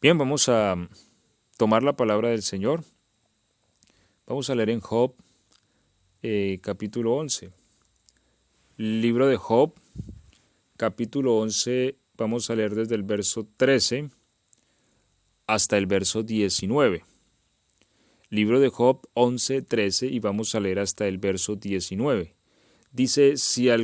Bien, vamos a tomar la palabra del Señor. Vamos a leer en Job, capítulo 11. Libro de Job, capítulo 11, vamos a leer desde el verso 13 hasta el verso 19. Libro de Job 11, 13 y vamos a leer hasta el verso 19. Dice, desde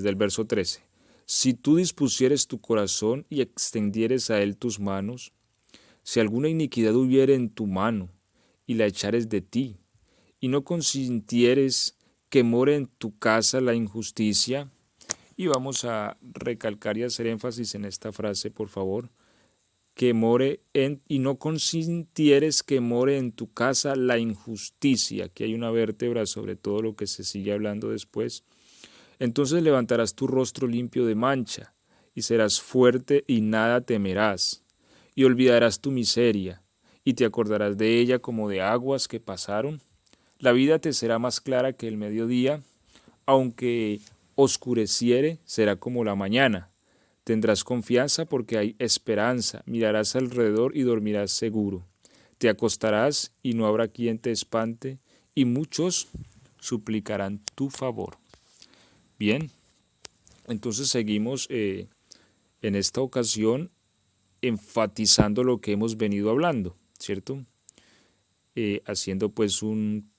el verso 13. Si tú dispusieres tu corazón y extendieres a él tus manos, si alguna iniquidad hubiere en tu mano, y la echares de ti, y no consintieres que more en tu casa la injusticia, y vamos a recalcar y hacer énfasis en esta frase, por favor, y no consintieres que more en tu casa la injusticia, aquí hay una vértebra sobre todo lo que se sigue hablando después, entonces levantarás tu rostro limpio de mancha, y serás fuerte y nada temerás, y olvidarás tu miseria, y te acordarás de ella como de aguas que pasaron. La vida te será más clara que el mediodía, aunque oscureciere, será como la mañana. Tendrás confianza porque hay esperanza, mirarás alrededor y dormirás seguro. Te acostarás y no habrá quien te espante, y muchos suplicarán tu favor. Bien, entonces seguimos en esta ocasión enfatizando lo que hemos venido hablando, ¿cierto? Haciendo pues un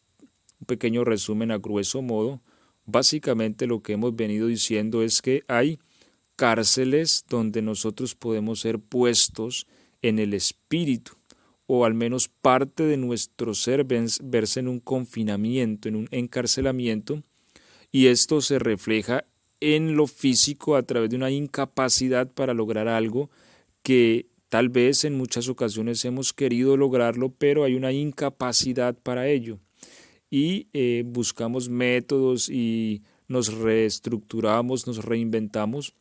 pequeño resumen a grueso modo. Básicamente lo que hemos venido diciendo es que hay cárceles donde nosotros podemos ser puestos en el espíritu, o al menos parte de nuestro ser verse en un confinamiento, en un encarcelamiento, y esto se refleja en lo físico a través de una incapacidad para lograr algo que tal vez en muchas ocasiones hemos querido lograrlo, pero hay una incapacidad para ello. Y buscamos métodos y nos reestructuramos, nos reinventamos.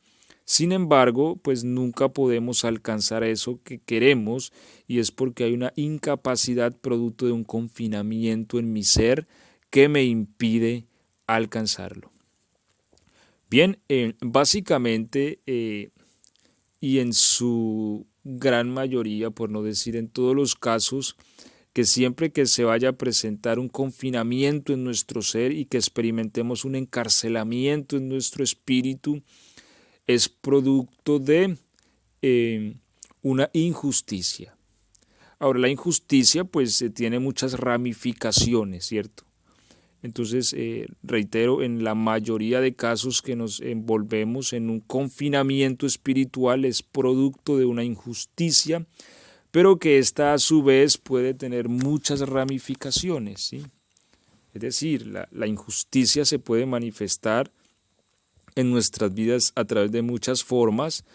Sin embargo, pues nunca podemos alcanzar eso que queremos, y es porque hay una incapacidad producto de un confinamiento en mi ser que me impide alcanzarlo. Bien, básicamente y en su gran mayoría, por no decir en todos los casos, que siempre que se vaya a presentar un confinamiento en nuestro ser y que experimentemos un encarcelamiento en nuestro espíritu, es producto de eh, una injusticia. Ahora, la injusticia pues tiene muchas ramificaciones, ¿cierto? Entonces, reitero, en la mayoría de casos que nos envolvemos en un confinamiento espiritual es producto de una injusticia, pero que esta a su vez puede tener muchas ramificaciones, ¿sí? Es decir, la injusticia se puede manifestar en nuestras vidas a través de muchas formas,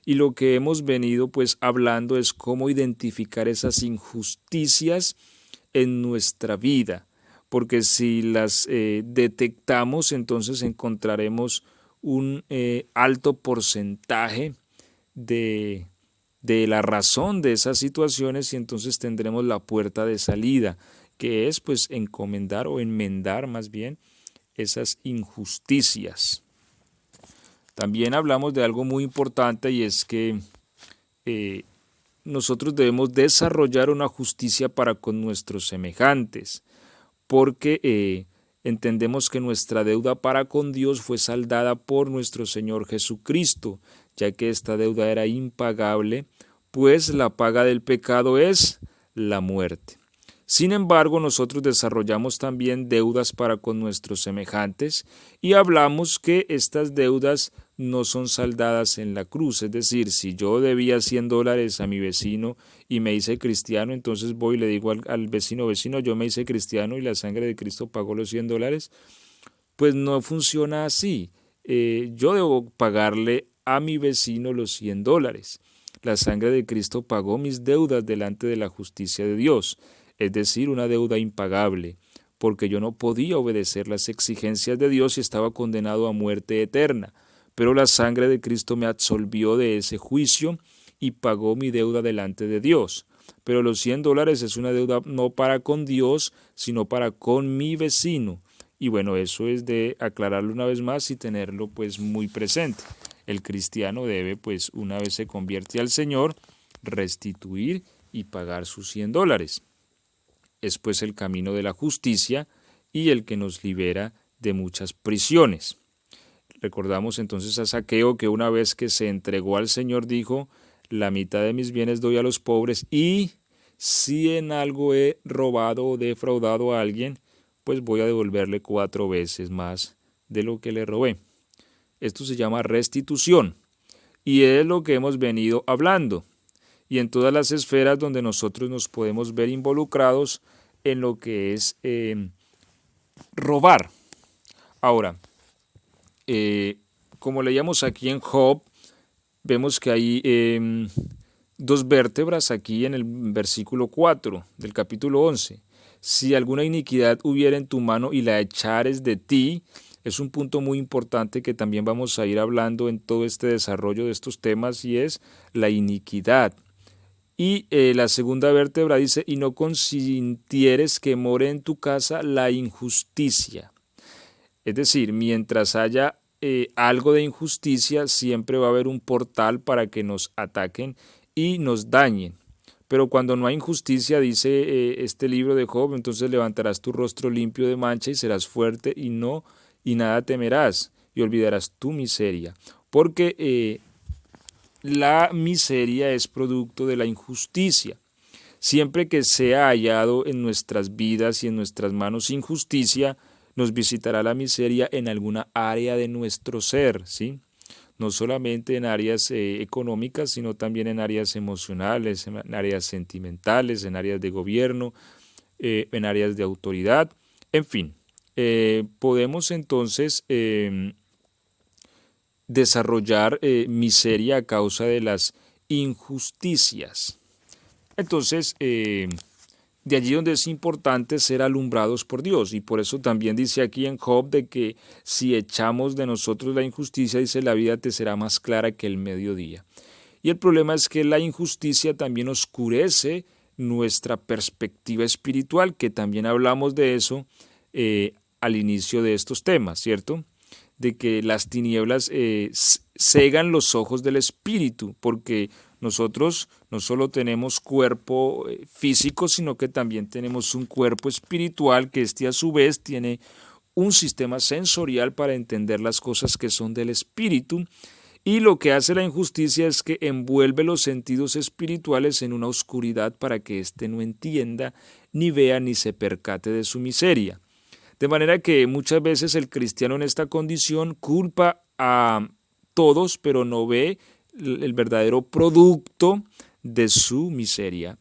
y lo que hemos venido pues hablando es cómo identificar esas injusticias en nuestra vida, porque si las detectamos, entonces encontraremos un alto porcentaje de, de la razón de esas situaciones, y entonces tendremos la puerta de salida, que es pues encomendar o enmendar más bien esas injusticias. También hablamos de algo muy importante, y es que eh, nosotros debemos desarrollar una justicia para con nuestros semejantes, porque entendemos que nuestra deuda para con Dios fue saldada por nuestro Señor Jesucristo, ya que esta deuda era impagable, pues la paga del pecado es la muerte. Sin embargo, nosotros desarrollamos también deudas para con nuestros semejantes, y hablamos que estas deudas no son saldadas en la cruz. Es decir, si yo debía $100 a mi vecino y me hice cristiano, entonces voy y le digo al vecino, yo me hice cristiano y la sangre de Cristo pagó los $100. Pues no funciona así. Yo debo pagarle a mi vecino los $100. La sangre de Cristo pagó mis deudas delante de la justicia de Dios, es decir, una deuda impagable, porque yo no podía obedecer las exigencias de Dios y estaba condenado a muerte eterna. Pero la sangre de Cristo me absolvió de ese juicio y pagó mi deuda delante de Dios. Pero los $100 es una deuda no para con Dios, sino para con mi vecino. Y bueno, eso es de aclararlo una vez más y tenerlo pues muy presente. El cristiano debe pues una vez se convierte al Señor, restituir y pagar sus $100. Es pues el camino de la justicia y el que nos libera de muchas prisiones. Recordamos entonces a Zaqueo que una vez que se entregó al Señor dijo: la mitad de mis bienes doy a los pobres, y si en algo he robado o defraudado a alguien, pues voy a devolverle 4 veces más de lo que le robé. Esto se llama restitución y es lo que hemos venido hablando. Y en todas las esferas donde nosotros nos podemos ver involucrados en lo que es robar. Ahora, como leíamos aquí en Job, vemos que hay 2 vértebras aquí en el versículo 4 del capítulo 11. Si alguna iniquidad hubiera en tu mano y la echares de ti, es un punto muy importante que también vamos a ir hablando en todo este desarrollo de estos temas, y es la iniquidad. Y la segunda vértebra dice: y no consintieres que more en tu casa la injusticia. Es decir, mientras haya algo de injusticia, siempre va a haber un portal para que nos ataquen y nos dañen. Pero cuando no hay injusticia, dice este libro de Job, entonces levantarás tu rostro limpio de mancha y serás fuerte y nada temerás, y olvidarás tu miseria. Porque la miseria es producto de la injusticia. Siempre que sea hallado en nuestras vidas y en nuestras manos injusticia, nos visitará la miseria en alguna área de nuestro ser, ¿sí? No solamente en áreas económicas, sino también en áreas emocionales, en áreas sentimentales, en áreas de gobierno, en áreas de autoridad, en fin. Podemos entonces desarrollar miseria a causa de las injusticias. Entonces, de allí donde es importante ser alumbrados por Dios, y por eso también dice aquí en Job de que si echamos de nosotros la injusticia, dice, la vida te será más clara que el mediodía. Y el problema es que la injusticia también oscurece nuestra perspectiva espiritual, que también hablamos de eso al inicio de estos temas, ¿cierto? De que las tinieblas cegan los ojos del espíritu, porque nosotros no solo tenemos cuerpo físico, sino que también tenemos un cuerpo espiritual, que a su vez tiene un sistema sensorial para entender las cosas que son del espíritu. Y lo que hace la injusticia es que envuelve los sentidos espirituales en una oscuridad para que éste no entienda, ni vea, ni se percate de su miseria. De manera que muchas veces el cristiano en esta condición culpa a todos, pero no ve el verdadero producto de su miseria.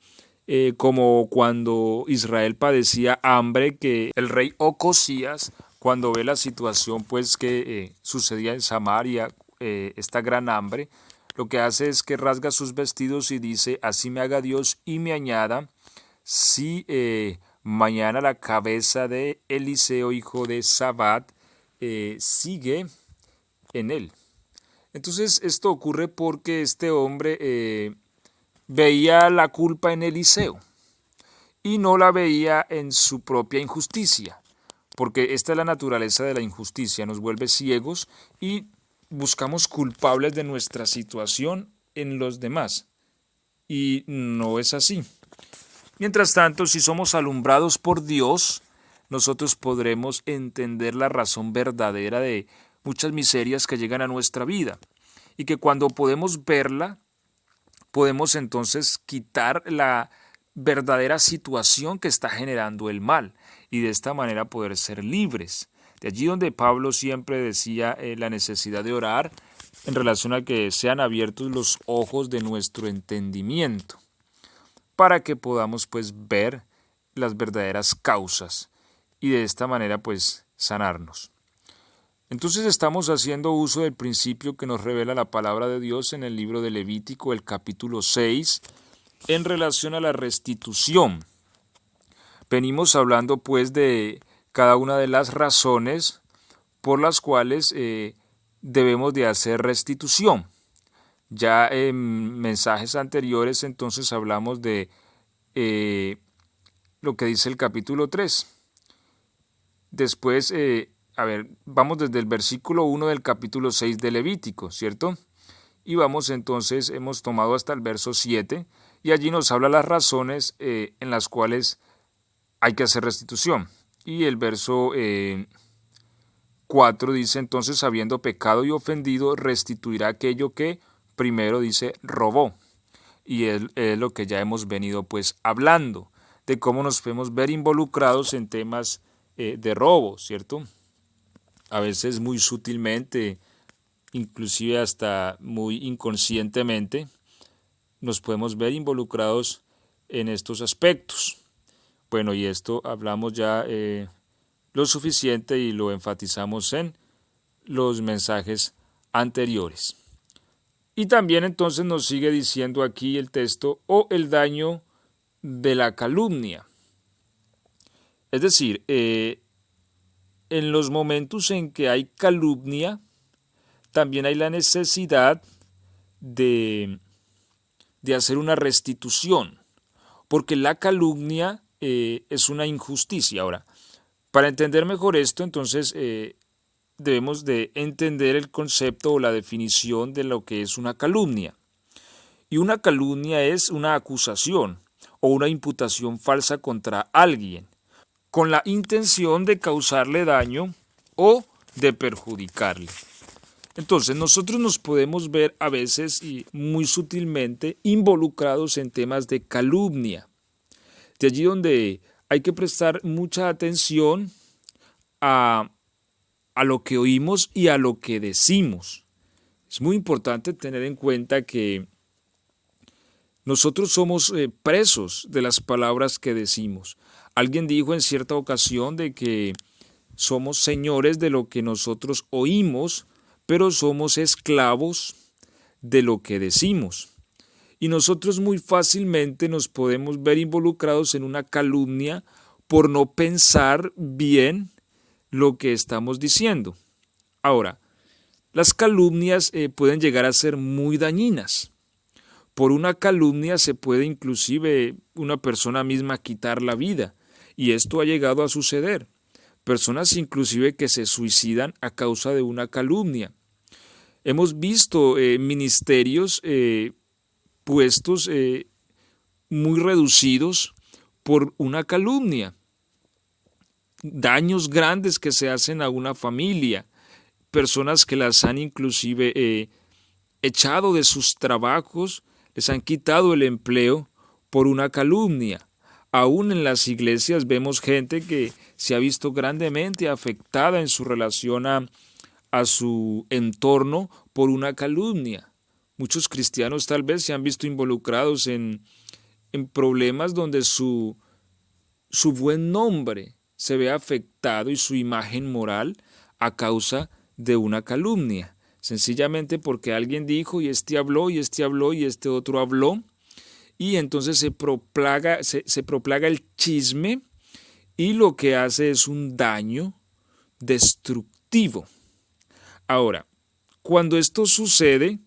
Como cuando Israel padecía hambre, que el rey Ocosías, cuando ve la situación pues que sucedía en Samaria, esta gran hambre, lo que hace es que rasga sus vestidos y dice: así me haga Dios y me añada, si mañana la cabeza de Eliseo, hijo de Sabat, sigue en él. Entonces esto ocurre porque este hombre veía la culpa en Eliseo y no la veía en su propia injusticia, porque esta es la naturaleza de la injusticia, nos vuelve ciegos y buscamos culpables de nuestra situación en los demás, y no es así. Mientras tanto, si somos alumbrados por Dios, nosotros podremos entender la razón verdadera de muchas miserias que llegan a nuestra vida, y que cuando podemos verla, podemos entonces quitar la verdadera situación que está generando el mal, y de esta manera poder ser libres. De allí donde Pablo siempre decía la necesidad de orar en relación a que sean abiertos los ojos de nuestro entendimiento, para que podamos pues ver las verdaderas causas y de esta manera pues sanarnos. Entonces estamos haciendo uso del principio que nos revela la palabra de Dios en el libro de Levítico, el capítulo 6, en relación a la restitución. Venimos hablando pues de cada una de las razones por las cuales debemos de hacer restitución. Ya en mensajes anteriores entonces hablamos de lo que dice el capítulo 3. Después, vamos desde el versículo 1 del capítulo 6 de Levítico, ¿cierto? y vamos entonces, hemos tomado hasta el verso 7 y allí nos habla las razones en las cuales hay que hacer restitución. Y el verso 4 dice entonces, habiendo pecado y ofendido, restituirá aquello que primero dice robó. Y es lo que ya hemos venido pues hablando, de cómo nos podemos ver involucrados en temas de robo, ¿cierto? A veces muy sutilmente, inclusive hasta muy inconscientemente, nos podemos ver involucrados en estos aspectos. Bueno, y esto hablamos ya lo suficiente y lo enfatizamos en los mensajes anteriores. Y también entonces nos sigue diciendo aquí el texto, o el daño de la calumnia. Es decir, en los momentos en que hay calumnia, también hay la necesidad de hacer una restitución, porque la calumnia es una injusticia. Ahora, para entender mejor esto, entonces debemos de entender el concepto o la definición de lo que es una calumnia. Y una calumnia es una acusación o una imputación falsa contra alguien, con la intención de causarle daño o de perjudicarle. Entonces nosotros nos podemos ver a veces y muy sutilmente involucrados en temas de calumnia. De allí donde hay que prestar mucha atención a lo que oímos y a lo que decimos. Es muy importante tener en cuenta que nosotros somos presos de las palabras que decimos. Alguien dijo en cierta ocasión de que somos señores de lo que nosotros oímos, pero somos esclavos de lo que decimos. Y nosotros muy fácilmente nos podemos ver involucrados en una calumnia por no pensar bien lo que estamos diciendo. Ahora, las calumnias pueden llegar a ser muy dañinas. Por una calumnia se puede inclusive una persona misma quitar la vida, y esto ha llegado a suceder. Personas inclusive que se suicidan a causa de una calumnia. Hemos visto ministerios puestos muy reducidos por una calumnia. Daños grandes que se hacen a una familia, personas que las han inclusive echado de sus trabajos, les han quitado el empleo por una calumnia. Aún en las iglesias vemos gente que se ha visto grandemente afectada en su relación a su entorno por una calumnia. Muchos cristianos tal vez se han visto involucrados en problemas donde su buen nombre se ve afectado y su imagen moral a causa de una calumnia. Sencillamente porque alguien dijo y este habló y este habló y este otro habló, y entonces se propaga el chisme y lo que hace es un daño destructivo. Ahora, cuando esto sucede,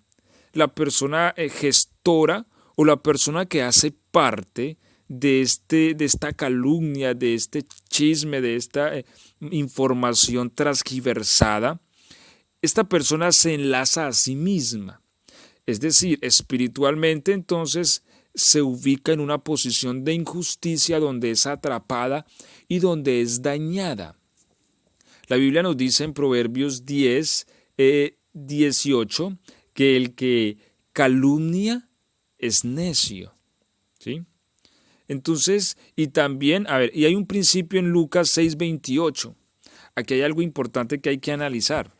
la persona gestora o la persona que hace parte de esta calumnia, de este chisme, de esta información transgiversada, esta persona se enlaza a sí misma. Es decir, espiritualmente entonces se ubica en una posición de injusticia donde es atrapada y donde es dañada. La Biblia nos dice en Proverbios 10, 18, que el que calumnia es necio. ¿Sí? Entonces, y también, y hay un principio en Lucas 6:28. Aquí hay algo importante que hay que analizar.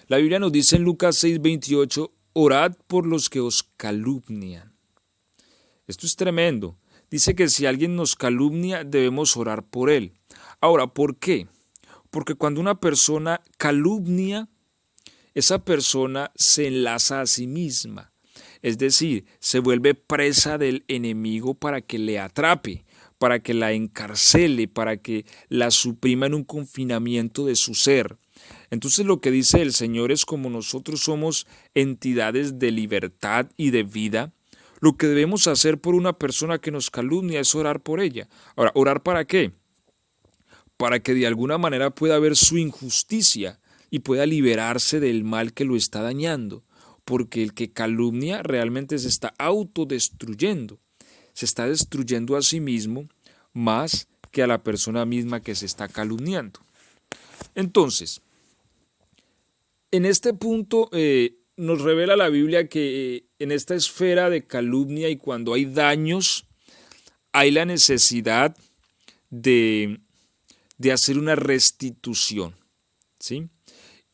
La Biblia nos dice en Lucas 6:28, orad por los que os calumnian. Esto es tremendo. Dice que si alguien nos calumnia, debemos orar por él. Ahora, ¿por qué? Porque cuando una persona calumnia, esa persona se enlaza a sí misma. Es decir, se vuelve presa del enemigo para que le atrape, para que la encarcele, para que la suprima en un confinamiento de su ser. Entonces lo que dice el Señor es, como nosotros somos entidades de libertad y de vida, lo que debemos hacer por una persona que nos calumnia es orar por ella. Ahora, ¿orar para qué? Para que de alguna manera pueda ver su injusticia y pueda liberarse del mal que lo está dañando. porque el que calumnia realmente se está autodestruyendo, se está destruyendo a sí mismo más que a la persona misma que se está calumniando. Entonces, en este punto nos revela la Biblia que en esta esfera de calumnia y cuando hay daños, hay la necesidad de hacer una restitución, ¿sí?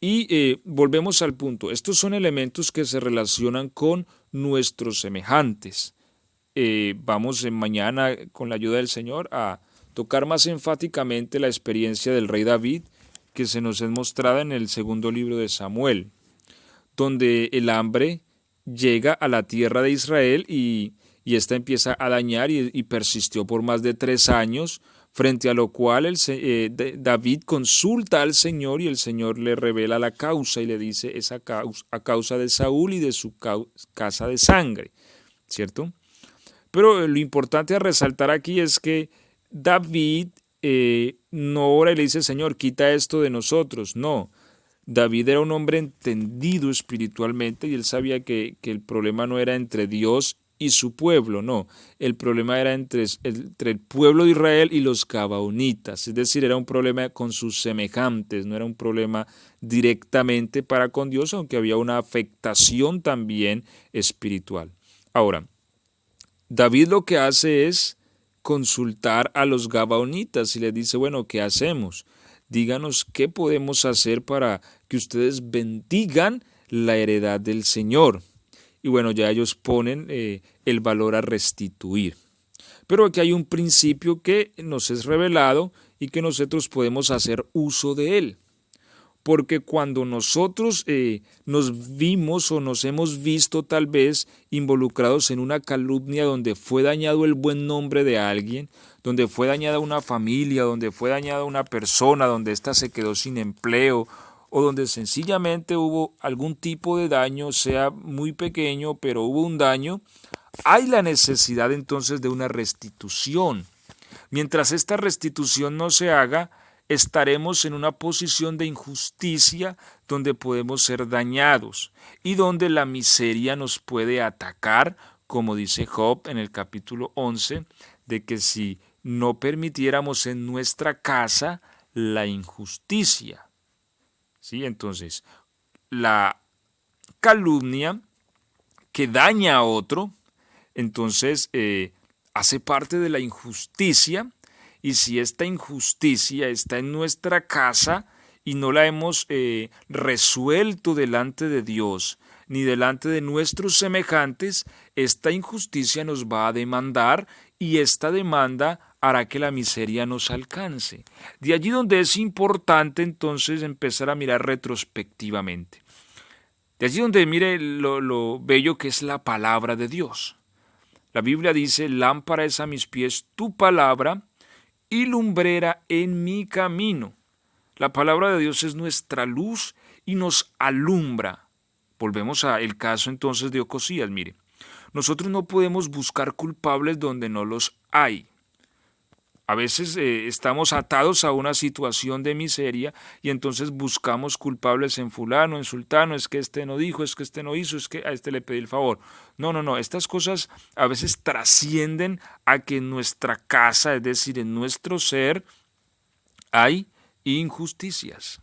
Y volvemos al punto. Estos son elementos que se relacionan con nuestros semejantes. Vamos mañana, con la ayuda del Señor, a tocar más enfáticamente la experiencia del rey David, que se nos es mostrada en el segundo libro de Samuel, donde el hambre llega a la tierra de Israel y ésta empieza a dañar y persistió por más de 3 años, frente a lo cual David consulta al Señor y el Señor le revela la causa y le dice es a causa de Saúl y de su casa de sangre, ¿cierto? Pero lo importante a resaltar aquí es que David no ora y le dice, Señor, quita esto de nosotros. No, David era un hombre entendido espiritualmente y él sabía que el problema no era entre Dios y su pueblo, no. El problema era entre el pueblo de Israel y los gabaonitas. Es decir, era un problema con sus semejantes, no era un problema directamente para con Dios, aunque había una afectación también espiritual. Ahora, David lo que hace es consultar a los gabaonitas y les dice, bueno, ¿qué hacemos? Díganos qué podemos hacer para que ustedes bendigan la heredad del Señor. Y bueno, ya ellos ponen el valor a restituir. Pero aquí hay un principio que nos es revelado y que nosotros podemos hacer uso de él. Porque cuando nosotros nos vimos o nos hemos visto tal vez involucrados en una calumnia donde fue dañado el buen nombre de alguien, donde fue dañada una familia, donde fue dañada una persona, donde ésta se quedó sin empleo o donde sencillamente hubo algún tipo de daño, sea muy pequeño, pero hubo un daño, hay la necesidad entonces de una restitución. Mientras esta restitución no se haga, estaremos en una posición de injusticia donde podemos ser dañados y donde la miseria nos puede atacar, como dice Job en el capítulo 11, de que si no permitiéramos en nuestra casa la injusticia. ¿Sí? Entonces, la calumnia que daña a otro, entonces hace parte de la injusticia. Y si esta injusticia está en nuestra casa y no la hemos resuelto delante de Dios ni delante de nuestros semejantes, esta injusticia nos va a demandar y esta demanda hará que la miseria nos alcance. De allí donde es importante entonces empezar a mirar retrospectivamente. De allí donde mire lo bello que es la palabra de Dios. La Biblia dice, lámpara es a mis pies tu palabra y lumbrera en mi camino. La palabra de Dios es nuestra luz y nos alumbra. Volvemos al caso entonces de Ocosías. Mire, nosotros no podemos buscar culpables donde no los hay. A veces estamos atados a una situación de miseria y entonces buscamos culpables en fulano, en sultano, es que este no dijo, es que este no hizo, es que a este le pedí el favor. No, estas cosas a veces trascienden a que en nuestra casa, es decir, en nuestro ser, hay injusticias.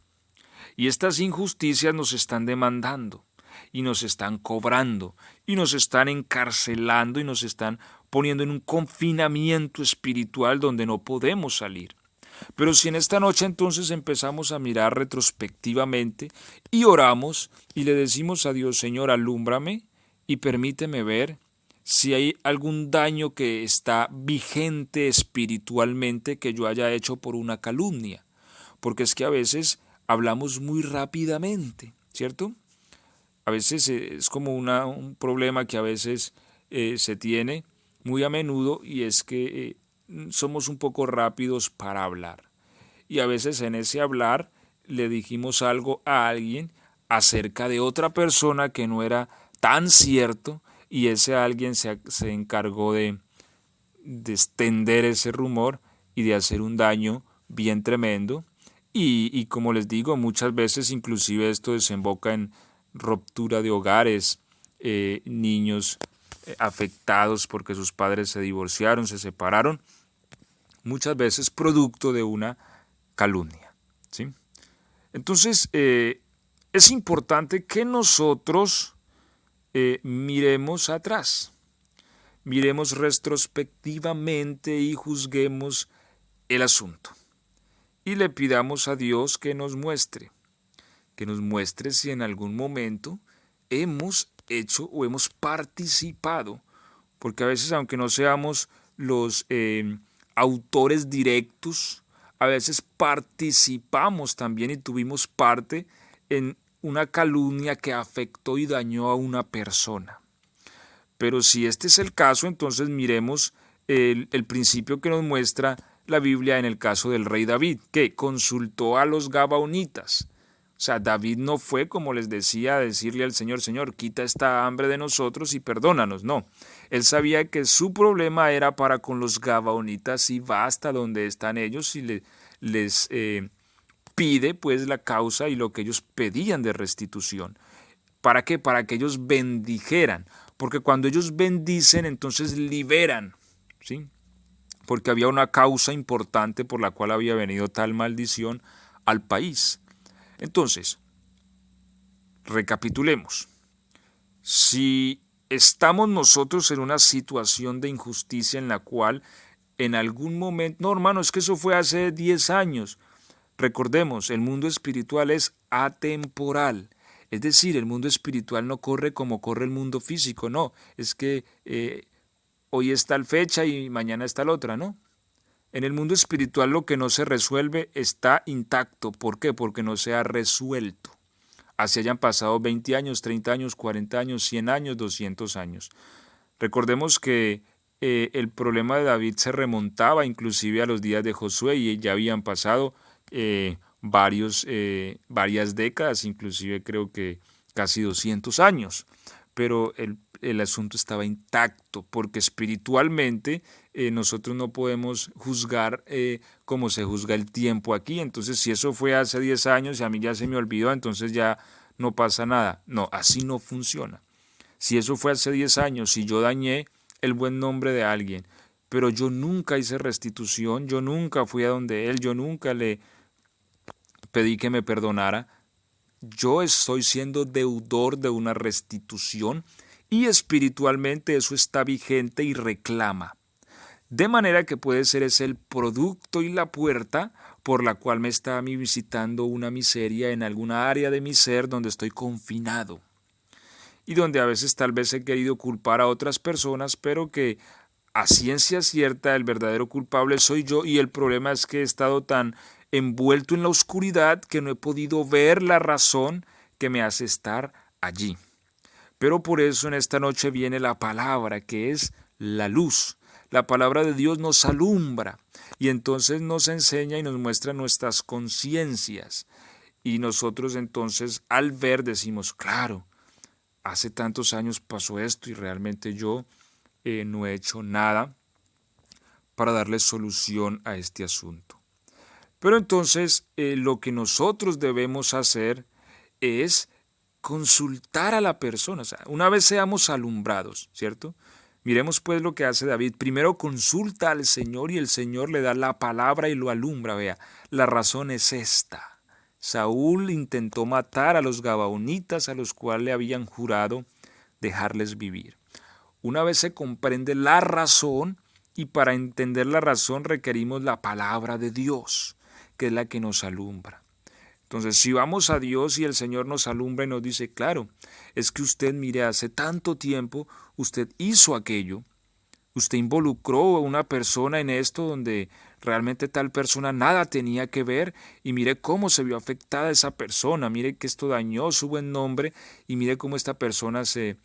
Y estas injusticias nos están demandando y nos están cobrando y nos están encarcelando y nos están poniendo en un confinamiento espiritual donde no podemos salir. Pero si en esta noche entonces empezamos a mirar retrospectivamente y oramos y le decimos a Dios, Señor, alúmbrame y permíteme ver si hay algún daño que está vigente espiritualmente que yo haya hecho por una calumnia. Porque es que a veces hablamos muy rápidamente, ¿cierto? A veces es como un problema que a veces se tiene muy a menudo y es que somos un poco rápidos para hablar. Y a veces en ese hablar le dijimos algo a alguien acerca de otra persona que no era tan cierto y ese alguien se encargó de extender ese rumor y de hacer un daño bien tremendo. Y como les digo, muchas veces inclusive esto desemboca en ruptura de hogares, niños afectados porque sus padres se divorciaron, se separaron, muchas veces producto de una calumnia, ¿sí? Entonces, es importante que nosotros miremos atrás, miremos retrospectivamente y juzguemos el asunto. Y le pidamos a Dios que nos muestre si en algún momento hemos hecho o hemos participado, porque a veces, aunque no seamos los autores directos, a veces participamos también y tuvimos parte en una calumnia que afectó y dañó a una persona. Pero si este es el caso, entonces miremos el principio que nos muestra la Biblia en el caso del rey David, que consultó a los gabaonitas. O sea, David no fue, como les decía, a decirle al Señor, Señor, quita esta hambre de nosotros y perdónanos. No, él sabía que su problema era para con los gabaonitas y va hasta donde están ellos y les pide pues la causa y lo que ellos pedían de restitución. ¿Para qué? Para que ellos bendijeran. Porque cuando ellos bendicen, entonces liberan, ¿sí? Porque había una causa importante por la cual había venido tal maldición al país. Entonces, recapitulemos. Si estamos nosotros en una situación de injusticia en la cual en algún momento, no hermano, es que eso fue hace 10 años. Recordemos, el mundo espiritual es atemporal. Es decir, el mundo espiritual no corre como corre el mundo físico, no. Es que hoy está tal fecha y mañana está la otra, ¿no? En el mundo espiritual lo que no se resuelve está intacto. ¿Por qué? Porque no se ha resuelto. Así hayan pasado 20 años, 30 años, 40 años, 100 años, 200 años. Recordemos que el problema de David se remontaba inclusive a los días de Josué y ya habían pasado varias décadas, inclusive creo que casi 200 años. Pero el asunto estaba intacto, porque espiritualmente nosotros no podemos juzgar como se juzga el tiempo aquí. Entonces, si eso fue hace 10 años y a mí ya se me olvidó, entonces ya no pasa nada. No, así no funciona. Si eso fue hace 10 años, si yo dañé el buen nombre de alguien, pero yo nunca hice restitución, yo nunca fui a donde él, yo nunca le pedí que me perdonara, yo estoy siendo deudor de una restitución y espiritualmente eso está vigente y reclama. De manera que puede ser ese el producto y la puerta por la cual me está a mí visitando una miseria en alguna área de mi ser donde estoy confinado. Y donde a veces tal vez he querido culpar a otras personas, pero que a ciencia cierta el verdadero culpable soy yo y el problema es que he estado tan envuelto en la oscuridad que no he podido ver la razón que me hace estar allí. Pero por eso en esta noche viene la palabra, que es la luz. La palabra de Dios nos alumbra y entonces nos enseña y nos muestra nuestras conciencias. Y nosotros entonces al ver decimos, claro, hace tantos años pasó esto y realmente yo no he hecho nada para darle solución a este asunto. Pero entonces lo que nosotros debemos hacer es consultar a la persona. O sea, una vez seamos alumbrados, ¿cierto? Miremos pues lo que hace David. Primero consulta al Señor y el Señor le da la palabra y lo alumbra. Vea, la razón es esta. Saúl intentó matar a los gabaonitas a los cuales le habían jurado dejarles vivir. Una vez se comprende la razón, y para entender la razón requerimos la palabra de Dios, que es la que nos alumbra. Entonces, si vamos a Dios y el Señor nos alumbra y nos dice, claro, es que usted, mire, hace tanto tiempo usted hizo aquello, usted involucró a una persona en esto donde realmente tal persona nada tenía que ver y mire cómo se vio afectada esa persona, mire que esto dañó su buen nombre y mire cómo esta persona se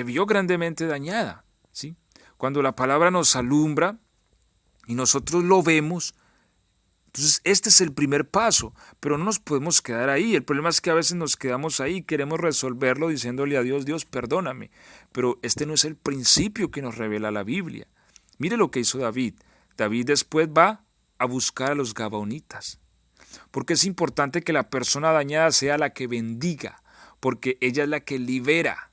vio grandemente dañada, ¿sí? Cuando la palabra nos alumbra y nosotros lo vemos, entonces este es el primer paso, pero no nos podemos quedar ahí. El problema es que a veces nos quedamos ahí, queremos resolverlo diciéndole a Dios, Dios, perdóname, pero este no es el principio que nos revela la Biblia. Mire lo que hizo David. David después va a buscar a los gabaonitas. Porque es importante que la persona dañada sea la que bendiga, porque ella es la que libera,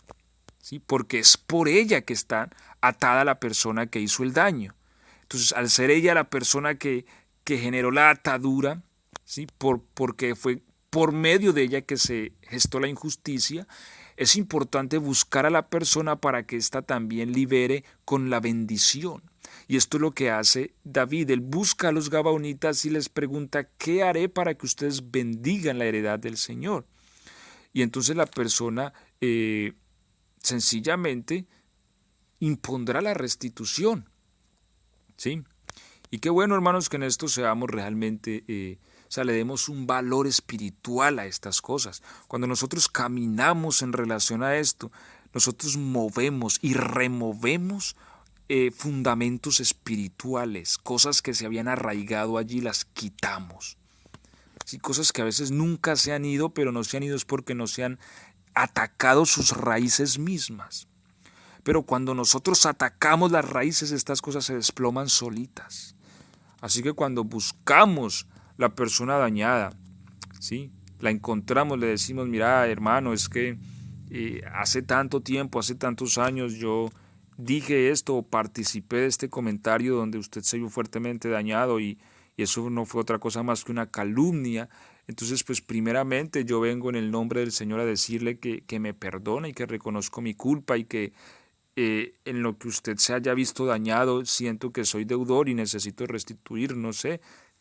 ¿sí? Porque es por ella que está atada la persona que hizo el daño. Entonces, al ser ella la persona que generó la atadura, ¿sí? Porque fue por medio de ella que se gestó la injusticia, es importante buscar a la persona para que ésta también libere con la bendición. Y esto es lo que hace David. Él busca a los gabaonitas y les pregunta, ¿qué haré para que ustedes bendigan la heredad del Señor? Y entonces la persona sencillamente impondrá la restitución, ¿sí? Y qué bueno, hermanos, que en esto seamos realmente, le demos un valor espiritual a estas cosas. Cuando nosotros caminamos en relación a esto, nosotros movemos y removemos fundamentos espirituales, cosas que se habían arraigado allí, las quitamos. Sí, cosas que a veces nunca se han ido, pero no se han ido es porque no se han atacado sus raíces mismas. Pero cuando nosotros atacamos las raíces, estas cosas se desploman solitas. Así que cuando buscamos la persona dañada, ¿sí? La encontramos, le decimos, mira, hermano, es que hace tanto tiempo, hace tantos años yo dije esto o participé de este comentario donde usted se vio fuertemente dañado y eso no fue otra cosa más que una calumnia. Entonces, pues primeramente yo vengo en el nombre del Señor a decirle que me perdone y que reconozco mi culpa y que en lo que usted se haya visto dañado, siento que soy deudor y necesito restituir, no sé.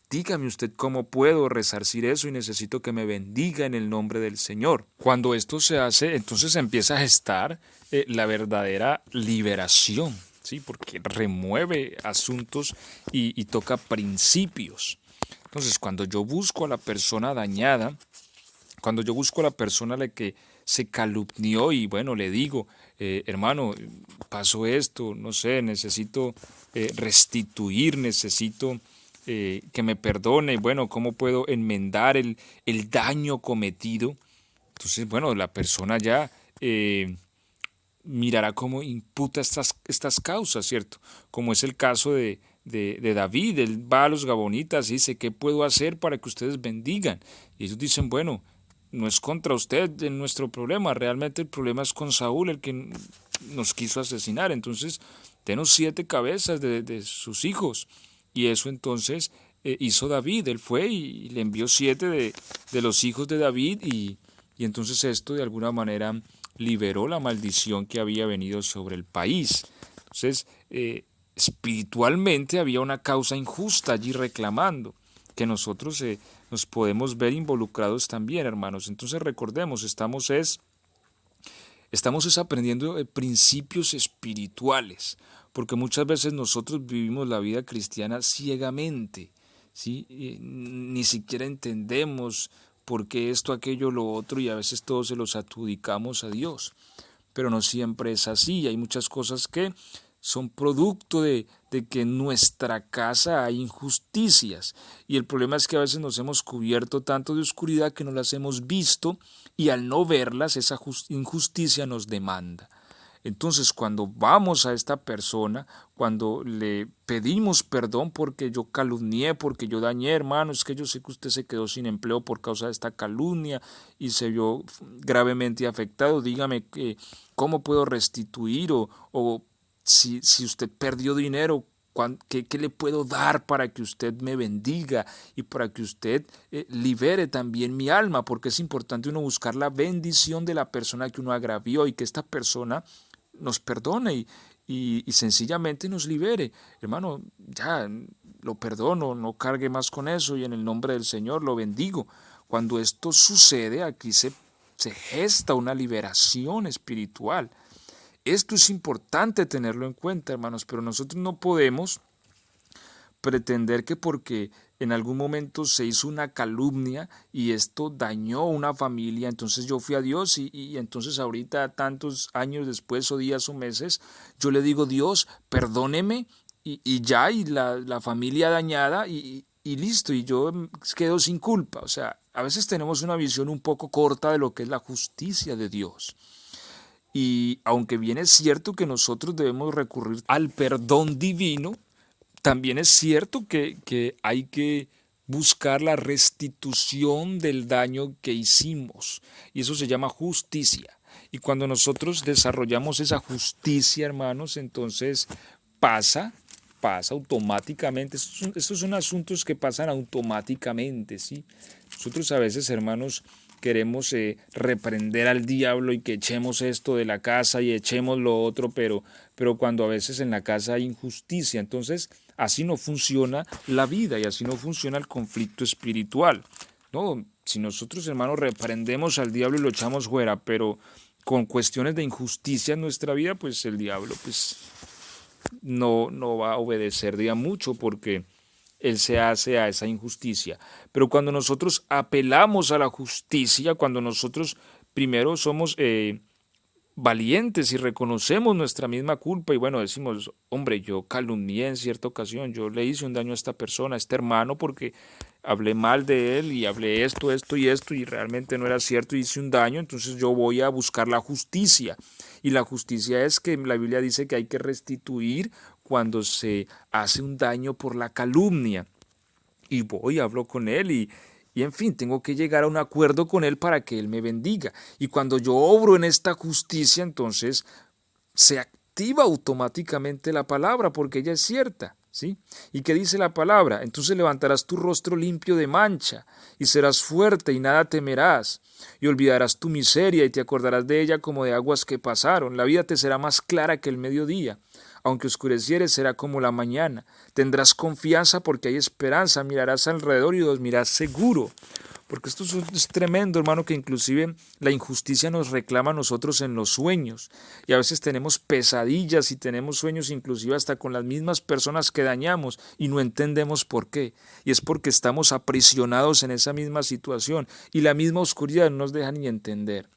Dígame usted cómo puedo resarcir eso y necesito que me bendiga en el nombre del Señor. Cuando esto se hace, entonces empieza a gestar la verdadera liberación, ¿sí? Porque remueve asuntos y toca principios. Entonces, cuando yo busco a la persona dañada, cuando yo busco a la persona a la que se calumnió y bueno, le digo, hermano, pasó esto, no sé, necesito restituir, necesito que me perdone, bueno, ¿cómo puedo enmendar el daño cometido? Entonces, bueno, la persona ya mirará cómo imputa estas causas, ¿cierto? Como es el caso de David, él va a los gabonitas y dice, ¿qué puedo hacer para que ustedes bendigan? Y ellos dicen, bueno, no es contra usted nuestro problema, realmente el problema es con Saúl, el que nos quiso asesinar, entonces denos 7 cabezas de sus hijos. Y eso entonces hizo David, él fue y le envió 7 de los hijos de David y entonces esto de alguna manera liberó la maldición que había venido sobre el país. Entonces, espiritualmente había una causa injusta allí reclamando, que nosotros nos podemos ver involucrados también, hermanos. Entonces recordemos, estamos aprendiendo principios espirituales, porque muchas veces nosotros vivimos la vida cristiana ciegamente, ¿sí? Ni siquiera entendemos por qué esto, aquello, lo otro, y a veces todos se los adjudicamos a Dios. Pero no siempre es así, hay muchas cosas que son producto de que en nuestra casa hay injusticias. Y el problema es que a veces nos hemos cubierto tanto de oscuridad que no las hemos visto y al no verlas esa injusticia nos demanda. Entonces, cuando vamos a esta persona, cuando le pedimos perdón porque yo calumnié, porque yo dañé, hermano, es que yo sé que usted se quedó sin empleo por causa de esta calumnia y se vio gravemente afectado, dígame cómo puedo restituir o si usted perdió dinero, ¿qué le puedo dar para que usted me bendiga y para que usted libere también mi alma? Porque es importante uno buscar la bendición de la persona que uno agravió y que esta persona nos perdone y sencillamente nos libere. Hermano, ya lo perdono, no cargue más con eso y en el nombre del Señor lo bendigo. Cuando esto sucede, aquí se gesta una liberación espiritual. Esto es importante tenerlo en cuenta, hermanos, pero nosotros no podemos pretender que porque en algún momento se hizo una calumnia y esto dañó una familia, entonces yo fui a Dios y entonces ahorita tantos años después o días o meses, yo le digo, Dios, perdóneme y ya, y la familia dañada y listo, y yo quedo sin culpa. O sea, a veces tenemos una visión un poco corta de lo que es la justicia de Dios. Y aunque bien es cierto que nosotros debemos recurrir al perdón divino, también es cierto que hay que buscar la restitución del daño que hicimos. Y eso se llama justicia. Y cuando nosotros desarrollamos esa justicia, hermanos, entonces pasa, pasa automáticamente. Estos son asuntos que pasan automáticamente, ¿sí? Nosotros a veces, hermanos, queremos reprender al diablo y que echemos esto de la casa y echemos lo otro, pero cuando a veces en la casa hay injusticia, entonces así no funciona la vida y así no funciona el conflicto espiritual. No, si nosotros, hermanos, reprendemos al diablo y lo echamos fuera, pero con cuestiones de injusticia en nuestra vida, pues el diablo pues no va a obedecer día mucho porque él se hace a esa injusticia. Pero cuando nosotros apelamos a la justicia, cuando nosotros primero somos valientes y reconocemos nuestra misma culpa y bueno, decimos, hombre, yo calumnié en cierta ocasión, yo le hice un daño a esta persona, a este hermano, porque hablé mal de él y hablé esto y realmente no era cierto y hice un daño, entonces yo voy a buscar la justicia. Y la justicia es que la Biblia dice que hay que restituir cuando se hace un daño por la calumnia. Y voy, hablo con él y en fin, tengo que llegar a un acuerdo con él para que él me bendiga. Y cuando yo obro en esta justicia, entonces se activa automáticamente la palabra porque ella es cierta, ¿sí? ¿Y qué dice la palabra? Entonces levantarás tu rostro limpio de mancha y serás fuerte y nada temerás y olvidarás tu miseria y te acordarás de ella como de aguas que pasaron. La vida te será más clara que el mediodía. Aunque oscureciere será como la mañana. Tendrás confianza porque hay esperanza. Mirarás alrededor y dormirás seguro. Porque esto es tremendo, hermano, que inclusive la injusticia nos reclama a nosotros en los sueños. Y a veces tenemos pesadillas y tenemos sueños inclusive hasta con las mismas personas que dañamos y no entendemos por qué. Y es porque estamos aprisionados en esa misma situación y la misma oscuridad no nos deja ni entender.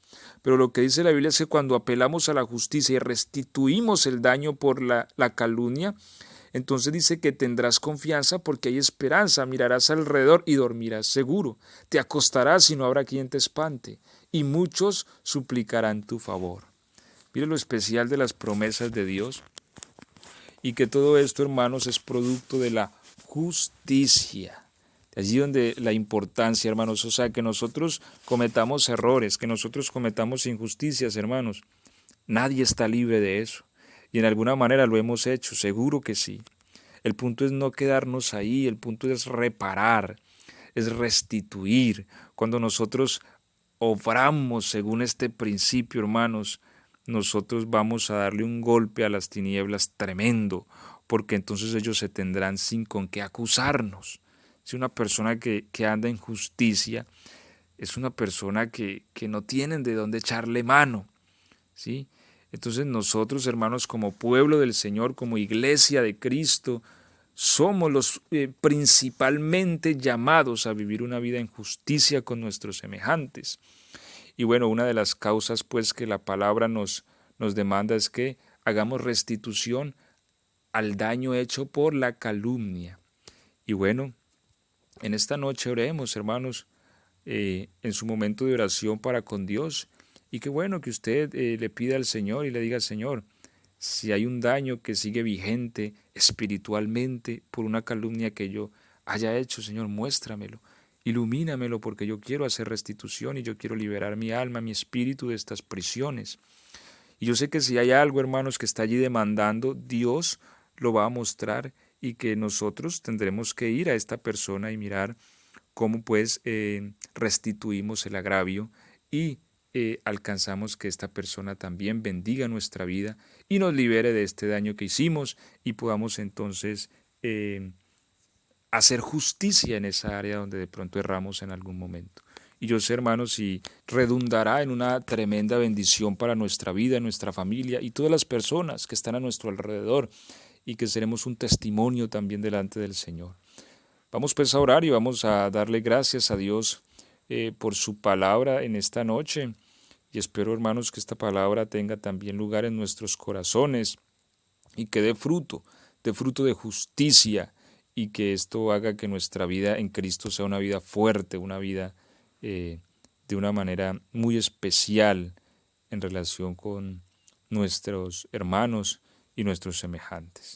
Pero lo que dice la Biblia es que cuando apelamos a la justicia y restituimos el daño por la calumnia, entonces dice que tendrás confianza porque hay esperanza, mirarás alrededor y dormirás seguro. Te acostarás y no habrá quien te espante, y muchos suplicarán tu favor. Mire lo especial de las promesas de Dios y que todo esto, hermanos, es producto de la justicia. Allí donde la importancia, hermanos, o sea, que nosotros cometamos errores, que nosotros cometamos injusticias, hermanos. Nadie está libre de eso. Y en alguna manera lo hemos hecho, seguro que sí. El punto es no quedarnos ahí, el punto es reparar, es restituir. Cuando nosotros obramos según este principio, hermanos, nosotros vamos a darle un golpe a las tinieblas tremendo, porque entonces ellos se tendrán sin con qué acusarnos. Si una persona que anda en justicia es una persona que no tienen de dónde echarle mano, ¿sí? Entonces nosotros, hermanos, como pueblo del Señor, como iglesia de Cristo, somos los principalmente llamados a vivir una vida en justicia con nuestros semejantes. Y bueno, una de las causas pues que la palabra nos demanda es que hagamos restitución al daño hecho por la calumnia. Y bueno, en esta noche oremos, hermanos, en su momento de oración para con Dios. Y qué bueno que usted le pida al Señor y le diga, Señor, si hay un daño que sigue vigente espiritualmente por una calumnia que yo haya hecho, Señor, muéstramelo, ilumínamelo, porque yo quiero hacer restitución y yo quiero liberar mi alma, mi espíritu de estas prisiones. Y yo sé que si hay algo, hermanos, que está allí demandando, Dios lo va a mostrar y que nosotros tendremos que ir a esta persona y mirar cómo pues restituimos el agravio y alcanzamos que esta persona también bendiga nuestra vida y nos libere de este daño que hicimos y podamos entonces hacer justicia en esa área donde de pronto erramos en algún momento. Y yo sé, hermanos, y redundará en una tremenda bendición para nuestra vida, nuestra familia y todas las personas que están a nuestro alrededor y que seremos un testimonio también delante del Señor. Vamos pues a orar y vamos a darle gracias a Dios por su palabra en esta noche. Y espero, hermanos, que esta palabra tenga también lugar en nuestros corazones y que dé fruto de justicia y que esto haga que nuestra vida en Cristo sea una vida fuerte, una vida de una manera muy especial en relación con nuestros hermanos y nuestros semejantes.